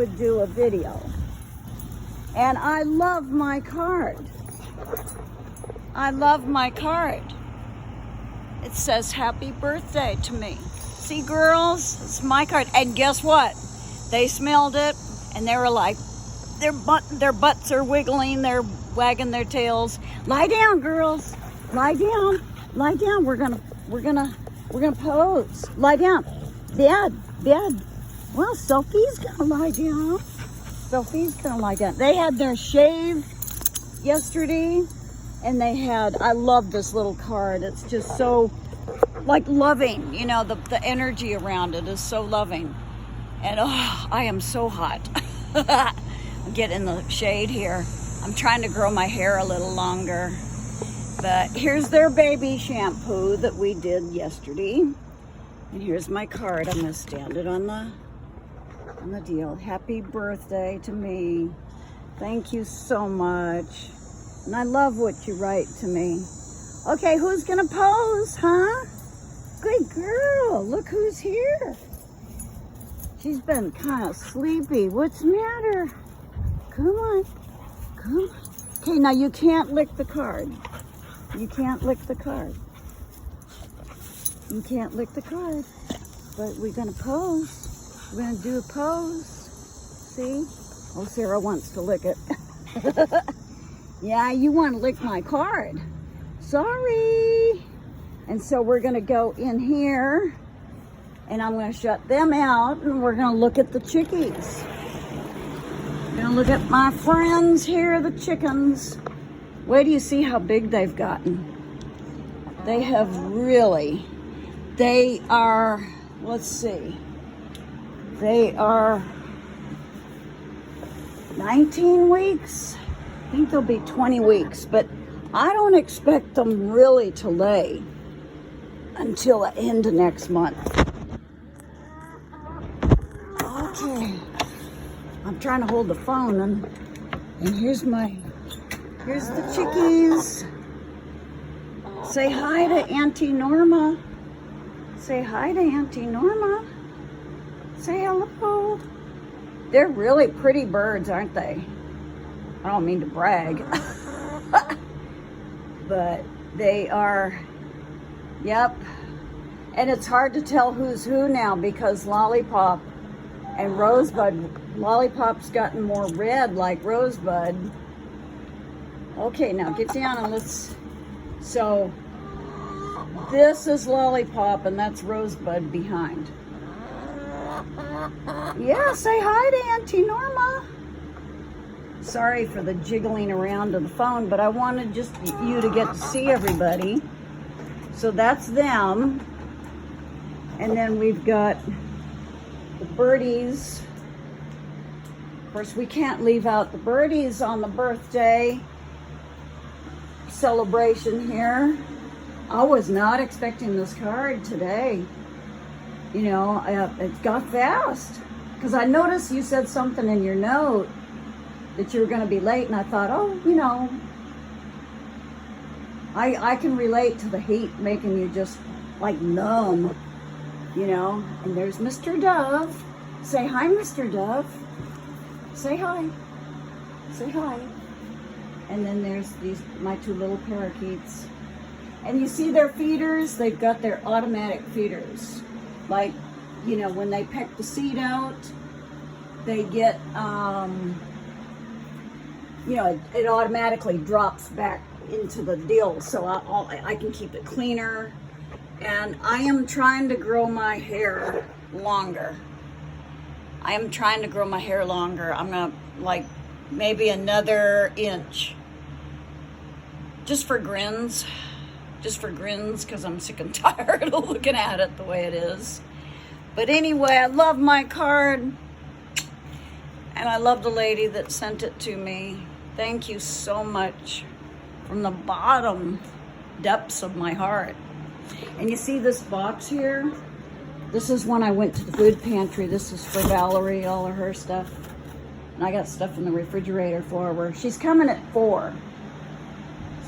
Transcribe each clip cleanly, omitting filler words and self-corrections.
would do a video. And I love my card. I love my card. It says happy birthday to me. See, girls, it's my card. And guess what? They smelled it and they were like, their butts are wiggling, they're wagging their tails. Lie down, girls. Lie down. Lie down. We're gonna pose. Lie down. Bed. Well, Sophie's gonna lie down. Sophie's gonna lie down. They had their shave yesterday, and I love this little card. It's just so, like, loving. You know, the energy around it is so loving. And oh, I am so hot. I'll get in the shade here. I'm trying to grow my hair a little longer. But here's their baby shampoo that we did yesterday. And here's my card. I'm gonna stand it on the deal. Happy birthday to me. Thank you so much. And I love what you write to me. Okay, who's gonna pose, huh? Good girl. Look who's here. She's been kind of sleepy. What's the matter? Come on. Okay, now you can't lick the card. You can't lick the card. You can't lick the card. But we're gonna pose. We're gonna do a pose. See? Oh, Sarah wants to lick it. Yeah, you want to lick my card. Sorry. And so we're gonna go in here and I'm gonna shut them out and we're gonna look at the chickies. We're gonna look at my friends here, the chickens. Wait till you see how big they've gotten. They have really, they are, let's see, they are 19 weeks. I think they'll be 20 weeks, but I don't expect them really to lay until the end of next month. Okay, I'm trying to hold the phone and here's the chickies. Say hi to Auntie Norma. Say hi to Auntie Norma. Say hello. They're really pretty birds, aren't they? I don't mean to brag. But they are, yep. And it's hard to tell who's who now because Lollipop and Rosebud, Lollipop's gotten more red like Rosebud. Okay, now get down and let's, so this is Lollipop and that's Rosebud behind. Yeah, say hi to Auntie Norma. Sorry for the jiggling around of the phone, but I wanted just you to get to see everybody. So that's them. And then we've got the birdies. Of course, we can't leave out the birdies on the birthday celebration here. I was not expecting this card today. You know, it got fast. Because I noticed you said something in your note that you were going to be late, and I thought, oh, you know, I can relate to the heat making you just like numb, you know. And there's Mr. Dove. Say hi, Mr. Dove. Say hi. Say hi. And then there's my two little parakeets. And you see their feeders? They've got their automatic feeders. Like, you know, when they peck the seed out, they get, you know, it automatically drops back into the deal, so I can keep it cleaner. And I am trying to grow my hair longer. I'm gonna, like, maybe another inch. Just for grins, because I'm sick and tired of looking at it the way it is. But anyway, I love my card, and I love the lady that sent it to me. Thank you so much from the bottom depths of my heart. And you see this box here? This is when I went to the food pantry. This is for Valerie, all of her stuff. And I got stuff in the refrigerator for her. She's coming at 4.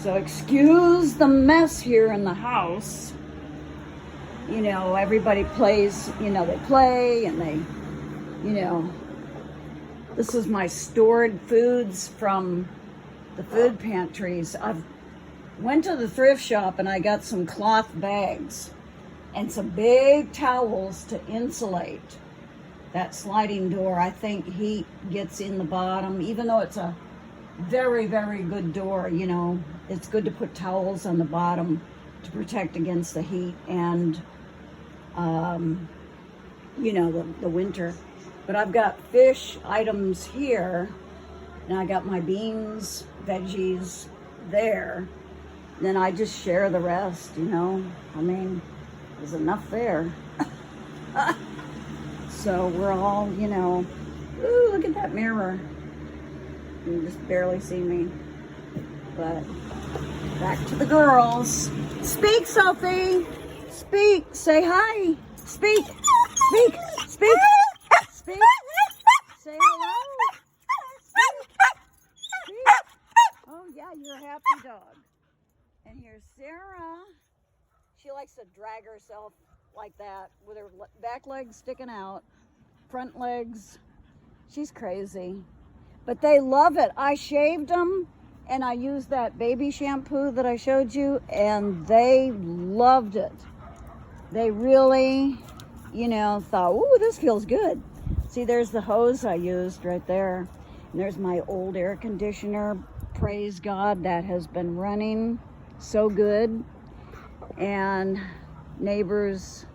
So excuse the mess here in the house. You know, everybody plays, you know, they play and they, you know, This is my stored foods from the food pantries. I've went to the thrift shop and I got some cloth bags and some big towels to insulate that sliding door. I think heat gets in the bottom, even though it's a very, very good door. You know, it's good to put towels on the bottom to protect against the heat and, you know, the winter. But I've got fish items here, and I got my beans, veggies there. Then I just share the rest, you know. I mean, there's enough there. So we're all, you know, ooh, look at that mirror. You can just barely see me. But back to the girls. Speak, Sophie. Speak. Say hi. Speak. Speak. Speak. Speak. Say hello. Speak. Speak. Oh, yeah, you're a happy dog. And here's Sarah. She likes to drag herself like that with her back legs sticking out, front legs. She's crazy. But they love it. I shaved them and I used that baby shampoo that I showed you, and they loved it. They really, you know, thought, ooh, this feels good. See, there's the hose I used right there. And there's my old air conditioner. Praise God, that has been running so good. And neighbors,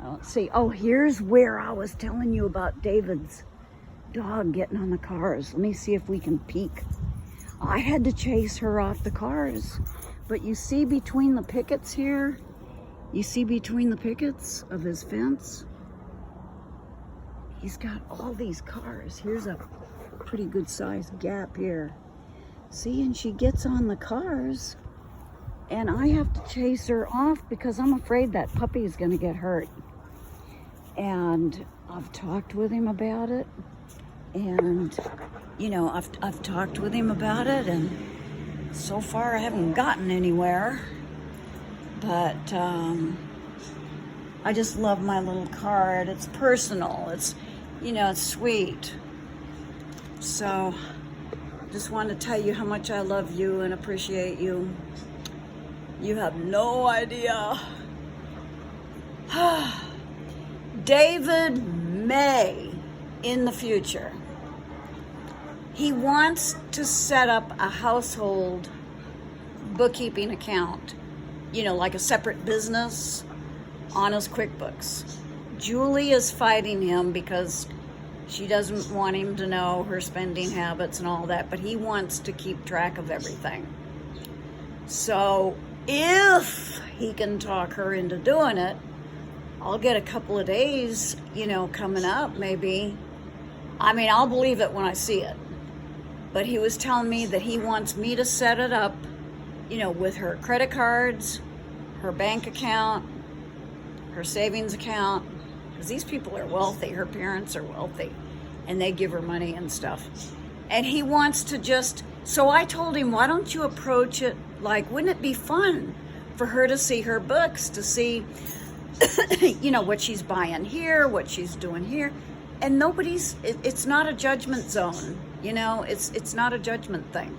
let's see. Oh, here's where I was telling you about David's dog getting on the cars. Let me see if we can peek. I had to chase her off the cars. But you see between the pickets here, you see between the pickets of his fence, he's got all these cars. Here's a pretty good sized gap here. See, and she gets on the cars, and I have to chase her off because I'm afraid that puppy is going to get hurt. And I've talked with him about it. And, you know, I've talked with him about it, and so far I haven't gotten anywhere. But I just love my little card. It's personal. It's, you know, it's sweet. So just want to tell you how much I love you and appreciate you. You have no idea. David may, in the future, he wants to set up a household bookkeeping account, you know, like a separate business on his QuickBooks. Julie is fighting him because she doesn't want him to know her spending habits and all that, but he wants to keep track of everything. So if he can talk her into doing it, I'll get a couple of days, you know, coming up maybe. I mean, I'll believe it when I see it. But he was telling me that he wants me to set it up, you know, with her credit cards, her bank account, her savings account, because these people are wealthy. Her parents are wealthy, and they give her money and stuff. And he wants to just, so I told him, why don't you approach it like, wouldn't it be fun for her to see her books, to see, you know, what she's buying here, what she's doing here. And it's not a judgment zone, you know, it's not a judgment thing.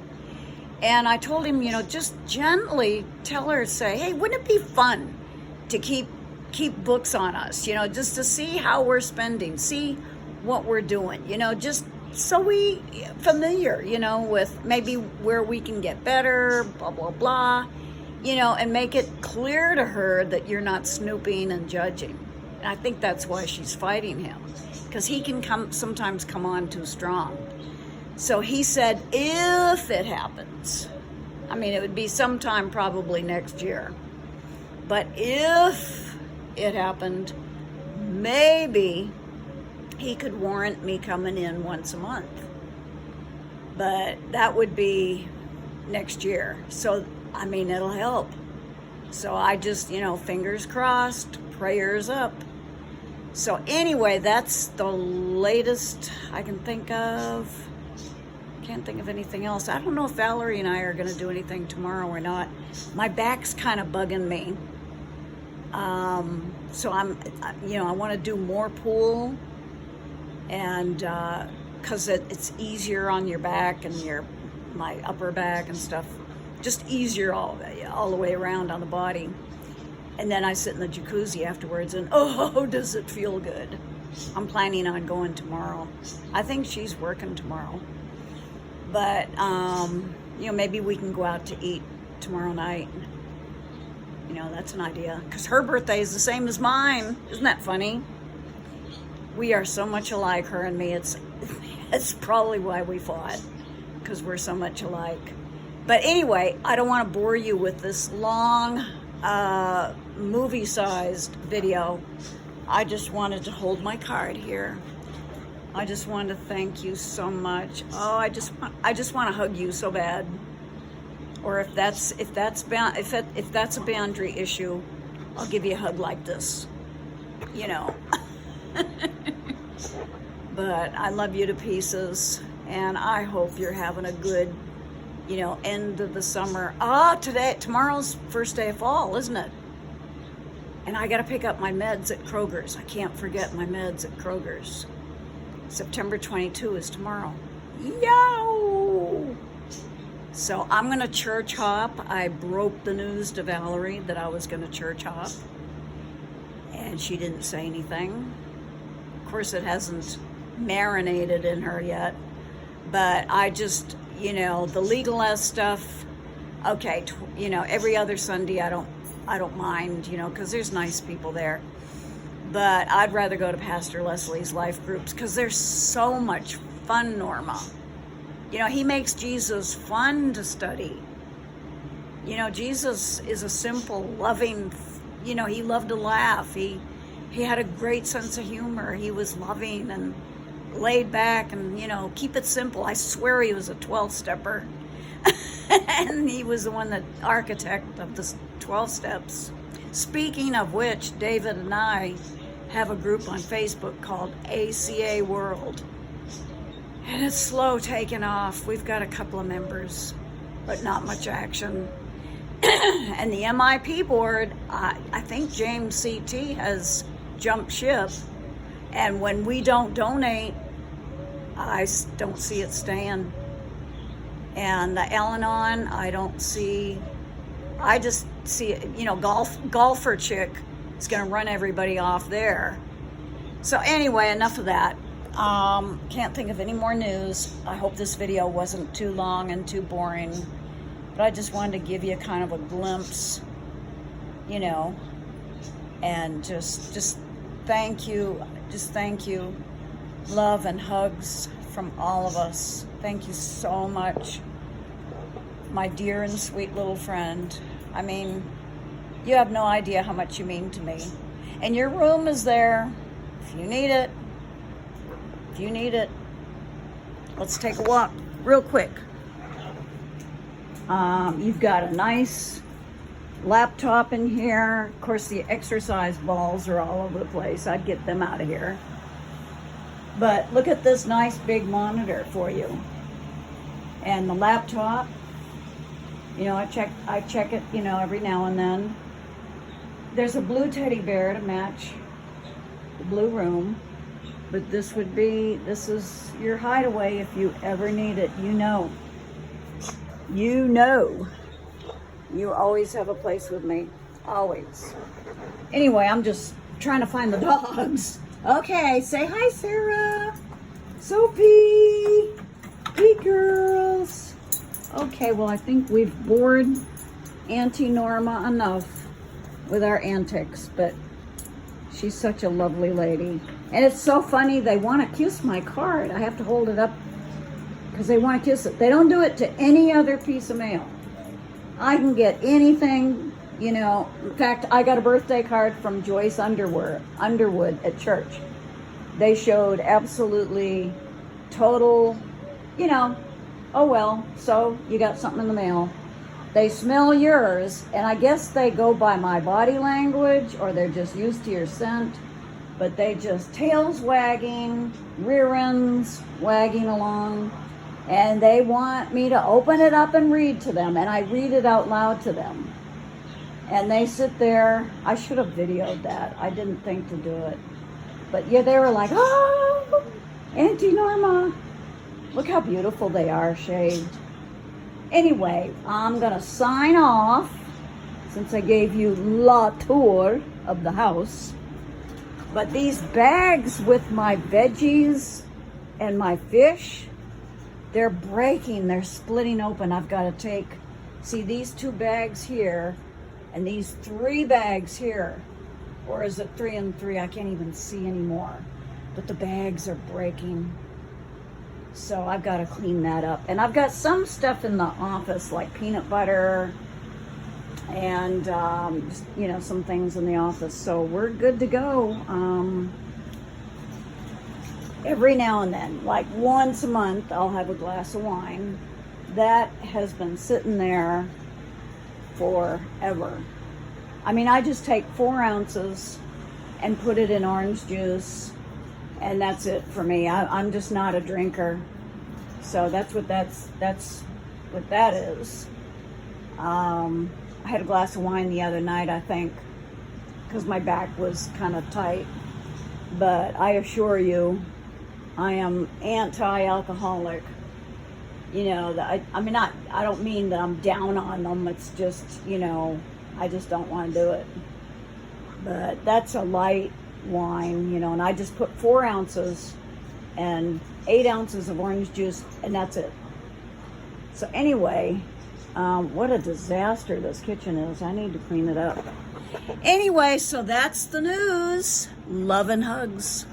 And I told him, you know, just gently tell her, say, hey, wouldn't it be fun to keep books on us, you know, just to see how we're spending, see what we're doing, you know, just so we familiar, you know, with maybe where we can get better, blah, blah, blah, you know, and make it clear to her that you're not snooping and judging. And I think that's why she's fighting him, because he can sometimes come on too strong. So he said, if it happens, I mean, it would be sometime probably next year, but if it happened, maybe he could warrant me coming in once a month. But that would be next year. So, I mean, it'll help. So I just, you know, fingers crossed, prayers up. So anyway, that's the latest I can think of. Can't think of anything else. I don't know if Valerie and I are going to do anything tomorrow or not. My back's kind of bugging me. So I want to do more pool and because it's easier on your back and my upper back and stuff. Just easier all the way around on the body. And then I sit in the jacuzzi afterwards, and oh, does it feel good. I'm planning on going tomorrow. I think she's working tomorrow. But, you know, maybe we can go out to eat tomorrow night. You know, that's an idea. Because her birthday is the same as mine. Isn't that funny? We are so much alike, her and me. It's probably why we fought. Because we're so much alike. But anyway, I don't want to bore you with this long, movie-sized video. I just wanted to hold my card here. I just wanted to thank you so much. Oh, I just want to hug you so bad. Or if that's a boundary issue, I'll give you a hug like this. You know. But I love you to pieces, and I hope you're having a good, you know, end of the summer. Tomorrow's first day of fall, isn't it? And I got to pick up my meds at Kroger's. I can't forget my meds at Kroger's. September 22 is tomorrow. Yo! So I'm going to church hop. I broke the news to Valerie that I was going to church hop. And she didn't say anything. Of course, it hasn't marinated in her yet. But I just, you know, the legal stuff, okay, you know, every other Sunday I don't mind, you know, because there's nice people there. But I'd rather go to Pastor Leslie's life groups because they're so much fun, Norma. You know, he makes Jesus fun to study. You know, Jesus is a simple, loving, you know, he loved to laugh. He had a great sense of humor. He was loving and laid back and, you know, keep it simple. I swear he was a 12-stepper. And he was the one that architect of the 12 steps. Speaking of which, David and I have a group on Facebook called ACA World. And it's slow taking off. We've got a couple of members, but not much action. And the MIP board, I think James CT has jumped ship. And when we don't donate, I don't see it staying. And the Al-Anon, I just see, you know, golfer chick is going to run everybody off there. So anyway, enough of that. Can't think of any more news. I hope this video wasn't too long and too boring. But I just wanted to give you kind of a glimpse, you know, and just thank you. Just thank you. Love and hugs from all of us. Thank you so much, my dear and sweet little friend. I mean, you have no idea how much you mean to me. And your room is there if you need it. If you need it. Let's take a walk real quick. You've got a nice laptop in here. Of course, the exercise balls are all over the place. I'd get them out of here. But look at this nice big monitor for you. And the laptop, you know, I check it, you know, every now and then. There's a blue teddy bear to match the blue room. But this is your hideaway if you ever need it. You know. You know. You always have a place with me. Always. Anyway, I'm just trying to find the dogs. Okay, say hi, Sarah. Sophie. Hey, girls. Okay, well, I think we've bored Auntie Norma enough with our antics, but she's such a lovely lady. And it's so funny, they want to kiss my card. I have to hold it up because they want to kiss it. They don't do it to any other piece of mail. I can get anything, you know. In fact, I got a birthday card from Joyce Underwood at church. They showed absolutely total, you know, oh well, so you got something in the mail. They smell yours, and I guess they go by my body language, or they're just used to your scent, but they just tails wagging, rear ends wagging along, and they want me to open it up and read to them, and I read it out loud to them. And they sit there. I should have videoed that. I didn't think to do it. But yeah, they were like, oh, Auntie Norma. Look how beautiful they are, shade. Anyway, I'm gonna sign off since I gave you la tour of the house. But these bags with my veggies and my fish, they're breaking, they're splitting open. I've got to take, see these 2 bags here and these 3 bags here. Or is it 3 and 3? I can't even see anymore. But the bags are breaking. So I've got to clean that up. And I've got some stuff in the office like peanut butter and, just, you know, some things in the office. So we're good to go. Every now and then, like once a month, I'll have a glass of wine. That has been sitting there forever. I mean, I just take 4 ounces and put it in orange juice, and that's it for me. I'm just not a drinker. So that's what that is. I had a glass of wine the other night, I think, because my back was kind of tight. But I assure you, I am anti-alcoholic. You know, I mean, I don't mean that I'm down on them. It's just, you know, I just don't want to do it. But that's a light wine, you know, and I just put 4 ounces and 8 ounces of orange juice, and that's it. So anyway, what a disaster this kitchen is. I need to clean it up. Anyway, so that's the news. Love and hugs.